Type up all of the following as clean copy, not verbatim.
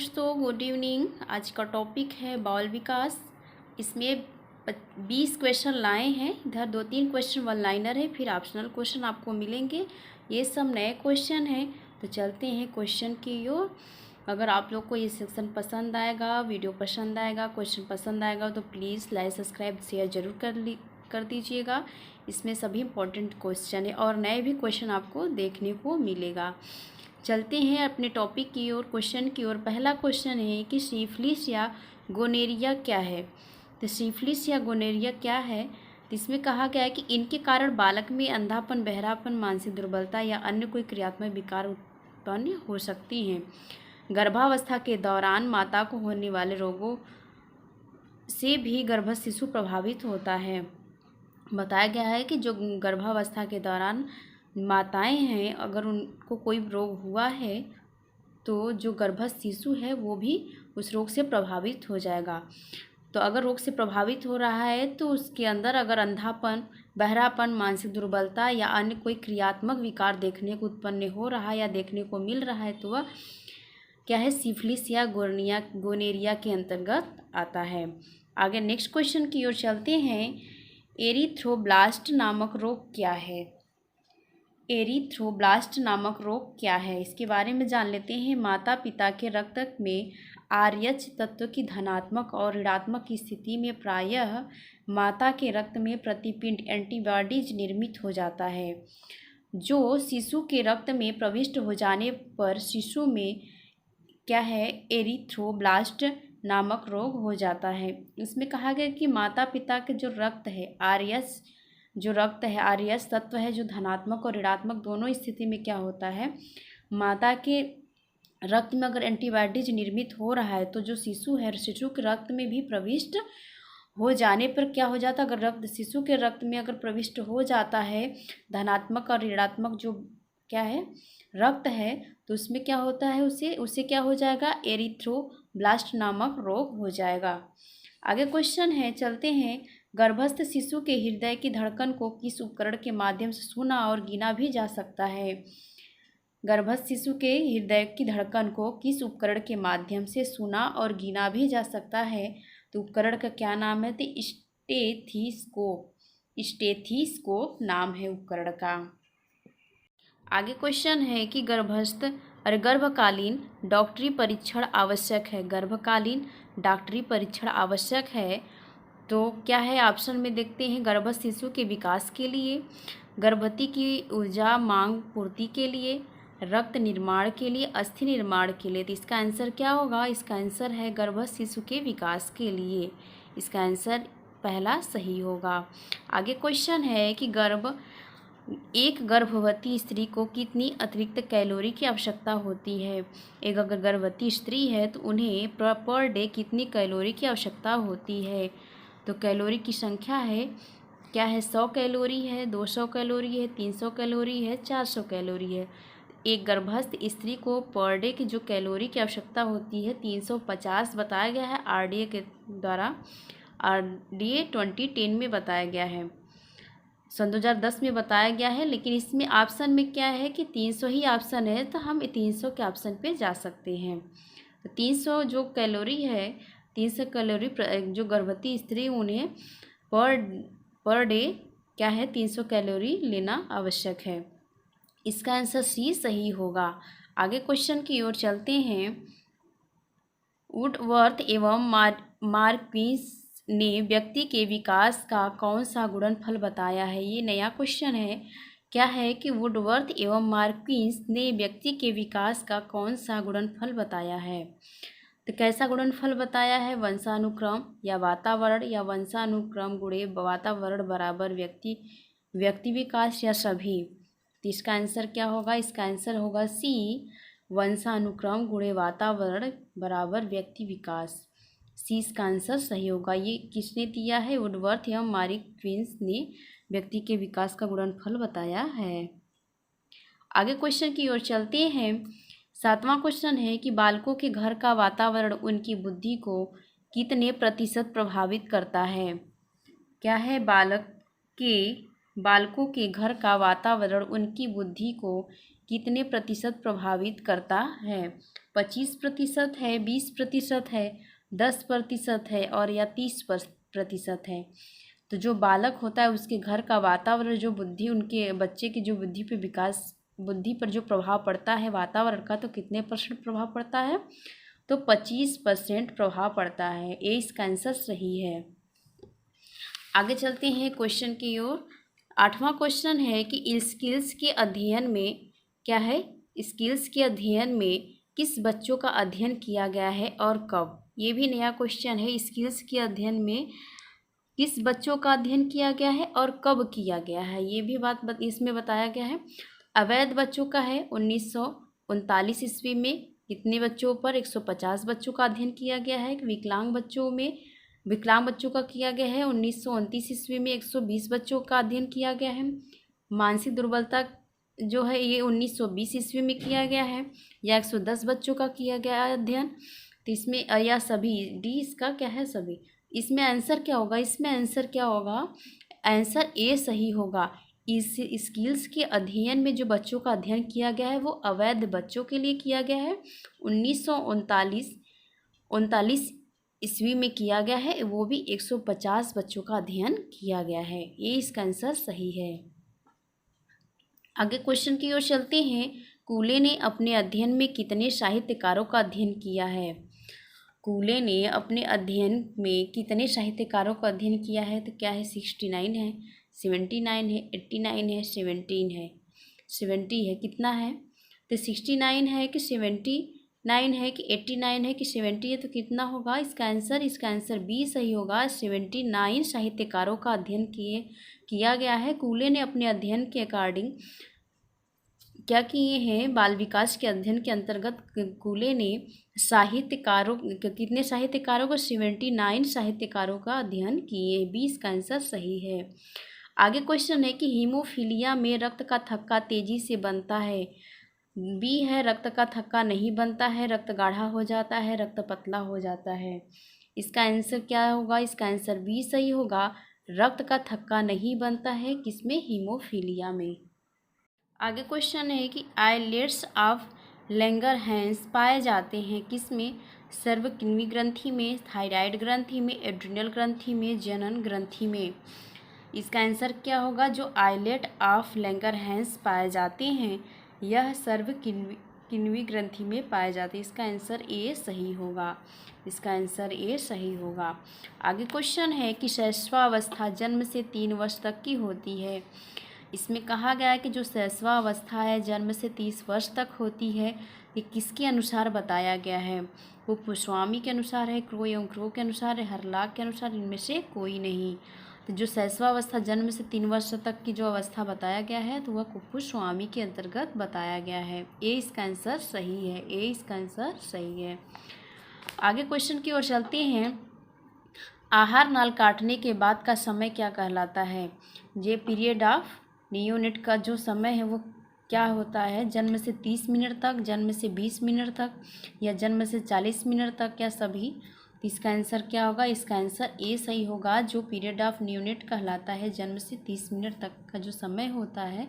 दोस्तों, good evening. आज का टॉपिक है बाल विकास। इसमें 20 क्वेश्चन लाए हैं। इधर 2-3 क्वेश्चन वन लाइनर है, फिर ऑप्शनल क्वेश्चन आपको मिलेंगे। ये सब नए क्वेश्चन हैं। तो चलते हैं क्वेश्चन की ओर। अगर आप लोग को ये सेक्शन पसंद आएगा, वीडियो पसंद आएगा, क्वेश्चन पसंद आएगा तो प्लीज़ लाइक, सब्सक्राइब, शेयर ज़रूर कर दीजिएगा। इसमें सभी इंपॉर्टेंट क्वेश्चन है और नए भी क्वेश्चन आपको देखने को मिलेगा। चलते हैं अपने टॉपिक की ओर, क्वेश्चन की ओर। पहला क्वेश्चन है कि सिफिलिस या गोनेरिया क्या है। तो सिफिलिस या गोनेरिया क्या है, तो इसमें कहा गया है कि इनके कारण बालक में अंधापन, बहरापन, मानसिक दुर्बलता या अन्य कोई क्रियात्मक विकार उत्पन्न हो सकती हैं। गर्भावस्था के दौरान माता को होने वाले रोगों से भी गर्भस्थ शिशु प्रभावित होता है। बताया गया है कि जो गर्भावस्था के दौरान माताएं हैं, अगर उनको कोई रोग हुआ है तो जो गर्भस्थ शिशु है वो भी उस रोग से प्रभावित हो जाएगा। तो अगर रोग से प्रभावित हो रहा है तो उसके अंदर अगर अंधापन, बहरापन, मानसिक दुर्बलता या अन्य कोई क्रियात्मक विकार देखने को उत्पन्न हो रहा है या देखने को मिल रहा है तो वह क्या है, सिफिलिस या गोनेरिया के अंतर्गत आता है। आगे नेक्स्ट क्वेश्चन की ओर चलते हैं। एरिथ्रोब्लास्ट नामक रोग क्या है। एरिथ्रोब्लास्ट नामक रोग क्या है, इसके बारे में जान लेते हैं। माता पिता के रक्त में आरएच तत्व की धनात्मक और ऋणात्मक की स्थिति में प्रायः माता के रक्त में प्रतिपिंड एंटीबॉडीज निर्मित हो जाता है, जो शिशु के रक्त में प्रविष्ट हो जाने पर शिशु में क्या है, एरिथ्रोब्लास्ट नामक रोग हो जाता है। इसमें कहा गया कि माता पिता के जो रक्त है, आरएस तत्व है, जो धनात्मक और ऋणात्मक दोनों स्थिति में क्या होता है, माता के रक्त में अगर एंटीबॉडीज निर्मित हो रहा है तो जो शिशु है, शिशु के रक्त में भी प्रविष्ट हो जाने पर क्या हो जाता है, अगर रक्त शिशु के रक्त में अगर प्रविष्ट हो जाता है धनात्मक और ऋणात्मक जो क्या है रक्त है, तो उसमें क्या होता है, उसे क्या हो जाएगा, एरिथ्रोब्लास्ट नामक रोग हो जाएगा। आगे क्वेश्चन है, चलते हैं। गर्भस्थ शिशु के हृदय की धड़कन को किस उपकरण के माध्यम से सुना और गिना भी जा सकता है। गर्भस्थ शिशु के हृदय की धड़कन को किस उपकरण के माध्यम से सुना और गिना भी जा सकता है, तो उपकरण का क्या नाम है, तो स्टेथीस्कोप नाम है उपकरण का। आगे क्वेश्चन है कि गर्भकालीन डॉक्टरी परीक्षण आवश्यक है। गर्भकालीन डॉक्टरी परीक्षण आवश्यक है तो क्या है, ऑप्शन में देखते हैं। गर्भस्थ शिशु के विकास के लिए, गर्भवती की ऊर्जा मांग पूर्ति के लिए, रक्त निर्माण के लिए, अस्थि निर्माण के लिए। तो इसका आंसर क्या होगा, इसका आंसर है गर्भस्थ शिशु के विकास के लिए। इसका आंसर पहला सही होगा। आगे क्वेश्चन है कि एक गर्भवती स्त्री को कितनी अतिरिक्त कैलोरी की आवश्यकता होती है। एक अगर गर्भवती स्त्री है तो उन्हें पर डे कितनी कैलोरी की आवश्यकता होती है, तो कैलोरी की संख्या है क्या है, 100 कैलोरी है, 200 कैलोरी है, 300 कैलोरी है, 400 कैलोरी है। एक गर्भस्थ स्त्री को पर डे की जो कैलोरी की आवश्यकता होती है 350 बताया गया है आरडीए के द्वारा। आरडीए 2010 में बताया गया है, सन 2010 में बताया गया है, लेकिन इसमें ऑप्शन में क्या है कि 300 ही ऑप्शन है, तो हम 300 के ऑप्शन पे जा सकते हैं। तो 300 जो कैलोरी है, 300 कैलोरी जो गर्भवती स्त्री उन्हें पर डे क्या है, 300 कैलोरी लेना आवश्यक है। इसका आंसर सी सही होगा। आगे क्वेश्चन की ओर चलते हैं। वुडवर्थ एवं मार्क्विस ने व्यक्ति के विकास का कौन सा गुणनफल बताया है। ये नया क्वेश्चन है। क्या है कि वुडवर्थ एवं मार्क्विस ने व्यक्ति के विकास का कौन सा गुणनफल बताया है। तो कैसा गुणनफल बताया है, वंशानुक्रम या वातावरण या वंशानुक्रम गुणे वातावरण बराबर व्यक्ति विकास या सभी। तो इसका आंसर क्या होगा, इसका आंसर होगा सी, वंशानुक्रम गुणे वातावरण बराबर व्यक्ति विकास। सी इसका आंसर सही होगा। ये किसने दिया है, वुडवर्थ एवं मार्क्विस ने व्यक्ति के विकास का गुणनफल बताया है। आगे क्वेश्चन की ओर चलते हैं। 7वां क्वेश्चन है कि बालकों के घर का वातावरण उनकी बुद्धि को कितने प्रतिशत प्रभावित करता है। क्या है, बालकों के घर का वातावरण उनकी बुद्धि को कितने प्रतिशत प्रभावित करता है? 25% है, 20% है, 10% है और या 30% है। तो जो बालक होता है उसके घर का वातावरण, जो बुद्धि, उनके बच्चे की जो बुद्धि पर जो प्रभाव पड़ता है वातावरण का, तो कितने % प्रभाव पड़ता है? तो 25% प्रभाव पड़ता है। ये इसका आंसर सही है। आगे चलते हैं क्वेश्चन की ओर। 8वां क्वेश्चन है कि स्किल्स के अध्ययन में क्या है? स्किल्स के अध्ययन में किस बच्चों का अध्ययन किया गया है और कब? ये भी नया क्वेश्चन है। स्किल्स के अध्ययन में किस बच्चों का अध्ययन किया गया है और कब किया गया है, ये भी बात इसमें बताया गया है। अवैध बच्चों का है 1939 ईस्वी में कितने बच्चों पर? 150 बच्चों का अध्ययन किया गया है। विकलांग बच्चों का किया गया है 1929 ईस्वी में 120 बच्चों का अध्ययन किया गया है। मानसिक दुर्बलता जो है ये 1920 ईस्वी में किया गया है, या 110 बच्चों का किया गया अध्ययन। तो इसमें या सभी, डी इसका क्या है? सभी। इसमें आंसर क्या होगा? आंसर ए सही होगा। इस स्किल्स के अध्ययन में जो बच्चों का अध्ययन किया गया है वो अवैध बच्चों के लिए किया गया है। 1939 ईस्वी में किया गया है, वो भी 150 बच्चों का अध्ययन किया गया है। ये इसका आंसर सही है। आगे क्वेश्चन की ओर चलते हैं। कूले ने अपने अध्ययन में कितने साहित्यकारों का अध्ययन किया है? कूले ने अपने अध्ययन में कितने साहित्यकारों का अध्ययन किया है? तो क्या है? 69 है, 79 है, 89 है, 17 है। 70 है, कितना है? तो 69 है कि 79 है कि 89 है कि 70 है, तो कितना होगा इसका आंसर बी सही होगा। 79 साहित्यकारों का अध्ययन किया गया है। कूले ने अपने अध्ययन के अकॉर्डिंग क्या किए हैं? बाल विकास के अध्ययन के अंतर्गत कूले ने कितने साहित्यकारों को? 79 साहित्यकारों का अध्ययन किए। बी इसका आंसर सही है। आगे क्वेश्चन है कि हीमोफीलिया में रक्त का थक्का तेजी से बनता है। बी है, रक्त का थक्का नहीं बनता है, रक्त गाढ़ा हो जाता है, रक्त पतला हो जाता है। इसका आंसर क्या होगा? इसका आंसर बी सही होगा। रक्त का थक्का नहीं बनता है, किसमें? हीमोफीलिया में। आगे क्वेश्चन है कि आइलेट्स ऑफ लैंगरहैंस पाए जाते हैं किसमें? सर्वकिन्वी ग्रंथि में, थायराइड ग्रंथि में, एड्रिनल ग्रंथि में, जनन ग्रंथि में। इसका आंसर क्या होगा? जो आइलेट ऑफ लैंगरहैंस पाए जाते हैं यह सर्वकिन्वी ग्रंथि में पाए जाते हैं। इसका आंसर ए सही होगा। आगे क्वेश्चन है कि शैशवावस्था जन्म से 3 वर्ष तक की होती है। इसमें कहा गया है कि जो शैशवावस्था है जन्म से 30 वर्ष तक होती है। ये किसके अनुसार बताया गया है? वो कुपुस्वामी के अनुसार है, क्रो एवं क्रो के अनुसार है, हर्लॉक के अनुसार, इनमें से कोई नहीं। तो जो शैशवावस्था जन्म से 3 वर्ष तक की जो अवस्था बताया गया है तो वह कुपुस्वामी के अंतर्गत बताया गया है। ए इसका आंसर सही है। आगे क्वेश्चन की ओर चलते हैं। आहार नाल काटने के बाद का समय क्या कहलाता है? ये पीरियड ऑफ नियोनेट का जो समय है वो क्या होता है? जन्म से 30 मिनट तक, जन्म से 20 मिनट तक, या जन्म से 40 मिनट तक, या सभी? तो इसका आंसर क्या होगा? इसका आंसर ए सही होगा। जो पीरियड ऑफ नियोनेट कहलाता है जन्म से 30 मिनट तक का जो समय होता है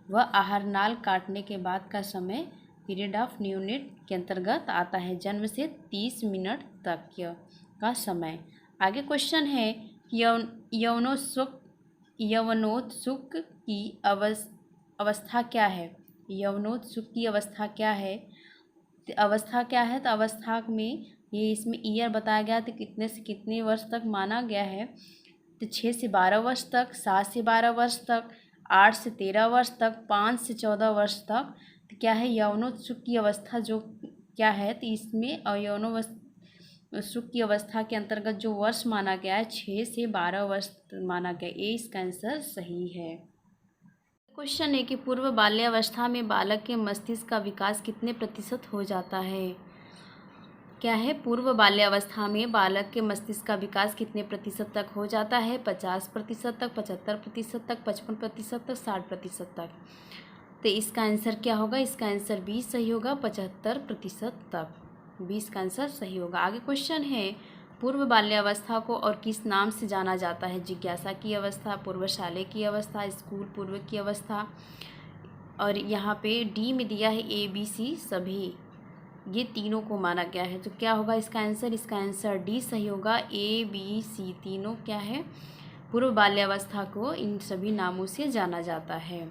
वह आहार नाल काटने के बाद का समय पीरियड ऑफ नियोनेट के अंतर्गत आता है, जन्म से 30 मिनट तक का समय। आगे क्वेश्चन है यवनोत्सुक की अवस्था क्या है? यवनोत्सुक की अवस्था क्या है? तो अवस्था में ये इसमें ईयर बताया गया तो कितने से कितने वर्ष तक माना गया है? तो 6 से 12 वर्ष तक, 7 से 12 वर्ष तक, 8 से 13 वर्ष तक, 5 से 14 वर्ष तक। तो क्या है यौनोत्सुक की अवस्था जो क्या है? तो इसमें यौनोत्सुक की अवस्था के अंतर्गत जो वर्ष माना गया है 6 से 12 वर्ष माना गया। ये इसका आंसर सही है। क्वेश्चन है कि पूर्व बाल्यावस्था में बालक के मस्तिष्क का विकास कितने प्रतिशत हो जाता है? क्या है? पूर्व बाल्यावस्था में बालक के मस्तिष्क का विकास कितने प्रतिशत तक हो जाता है? 50% तक, 75% तक, 55% तक, 60% तक। तो इसका आंसर क्या होगा? इसका आंसर 20 सही होगा, 75% तक। 20 का आंसर सही होगा। आगे क्वेश्चन है पूर्व बाल्यावस्था को और किस नाम से जाना जाता है? जिज्ञासा की अवस्था, पूर्वशालेय की अवस्था, स्कूल पूर्व की अवस्था और यहाँ पे डी में दिया है ए बी सी सभी, ये तीनों को माना गया है। तो क्या होगा इसका आंसर डी सही होगा। ए बी सी तीनों क्या है, पूर्व बाल्यावस्था को इन सभी नामों से जाना जाता है।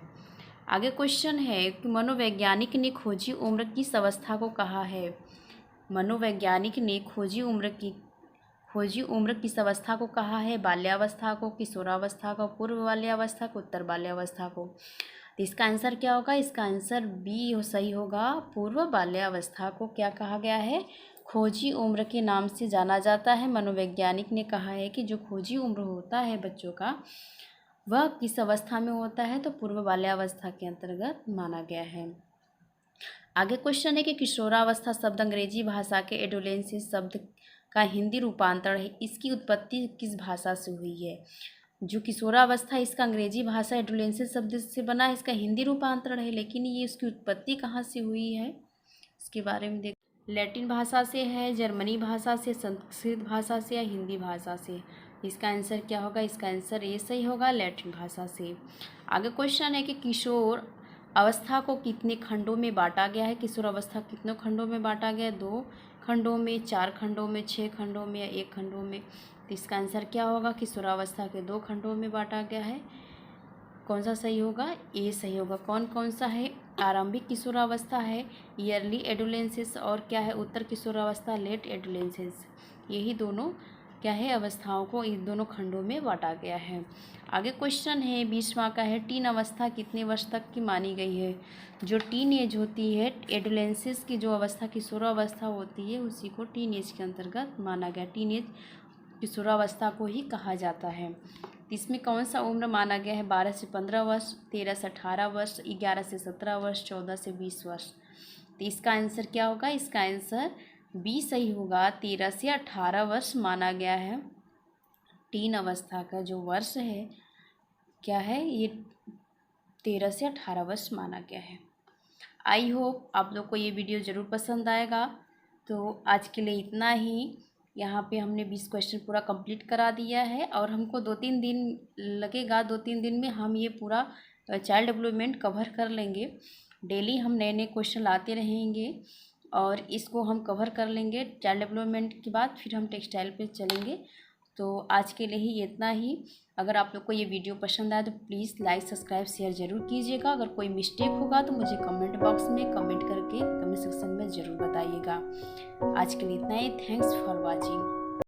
आगे क्वेश्चन है कि मनोवैज्ञानिक ने खोजी उम्र किस अवस्था को कहा है। मनोवैज्ञानिक ने खोजी उम्र किस अवस्था को कहा है, बाल्यावस्था को, किशोरावस्था को, पूर्व बाल्यावस्था को, उत्तर बाल्यावस्था को। तो इसका आंसर क्या होगा, इसका आंसर बी सही होगा। पूर्व बाल्यावस्था को क्या कहा गया है, खोजी उम्र के नाम से जाना जाता है। मनोवैज्ञानिक ने कहा है कि जो खोजी उम्र होता है बच्चों का, वह किस अवस्था में होता है, तो पूर्व बाल्यावस्था के अंतर्गत माना गया है। आगे क्वेश्चन है कि किशोरावस्था शब्द अंग्रेजी भाषा के एडोलेंसेस शब्द का हिंदी रूपांतरण है, इसकी उत्पत्ति किस भाषा से हुई है। जो किशोरावस्था इसका अंग्रेजी भाषा एडोलेंसेस शब्द से बना है, इसका हिंदी रूपांतरण है, लेकिन ये इसकी उत्पत्ति कहाँ से हुई है इसके बारे में देख। लैटिन भाषा से है, जर्मनी भाषा से, संस्कृत भाषा से या हिंदी भाषा से। इसका आंसर क्या होगा, इसका आंसर ए सही होगा, लैटिन भाषा से। आगे क्वेश्चन है कि किशोर अवस्था को कितने खंडों में बांटा गया है। किशोर अवस्था कितने खंडों में बांटा गया है, 2 खंडों में, 4 खंडों में, 6 खंडों में या 1 खंडों में। तो इसका आंसर क्या होगा, किशोरावस्था के 2 खंडों में बांटा गया है। कौन सा सही होगा, ए सही होगा। कौन कौन सा है, आरंभिक किशोरावस्था है, ईयरली एडोलेंसेस, और क्या है उत्तर किशोरावस्था, लेट एडोलेंसेस। यही दोनों क्या है अवस्थाओं को इन दोनों खंडों में बांटा गया है। आगे क्वेश्चन है 20वां का है, टीन अवस्था कितने वर्ष तक की मानी गई है। जो टीन एज होती है, एडोलेंसेस की जो अवस्था किशोरावस्था होती है, उसी को टीन एज के अंतर्गत माना गया। टीन एज किशोरावस्था को ही कहा जाता है। इसमें कौन सा उम्र माना गया है, 12 से 15 वर्ष, 13 से 18 वर्ष, 11 से 17 वर्ष, 14 से 20 वर्ष। तो इसका आंसर क्या होगा, इसका आंसर बी सही होगा, 13 से 18 वर्ष माना गया है। टीन अवस्था का जो वर्ष है क्या है, ये 13 से 18 वर्ष माना गया है। आई होप आप लोग को ये वीडियो ज़रूर पसंद आएगा। तो आज के लिए इतना ही। यहाँ पे हमने 20 क्वेश्चन पूरा कंप्लीट करा दिया है और हमको 2-3 दिन लगेगा। 2-3 दिन में हम ये पूरा चाइल्ड डेवलपमेंट कवर कर लेंगे। डेली हम नए नए क्वेश्चन लाते रहेंगे और इसको हम कवर कर लेंगे। चाइल्ड डेवलपमेंट के बाद फिर हम टेक्सटाइल पे चलेंगे। तो आज के लिए ही इतना ही। अगर आप लोग को ये वीडियो पसंद आए तो प्लीज़ लाइक, सब्सक्राइब, शेयर ज़रूर कीजिएगा। अगर कोई मिस्टेक होगा तो मुझे कमेंट बॉक्स में कमेंट करके कमेंट सेक्शन में ज़रूर बताइएगा। आज के लिए इतना ही। Thanks for watching.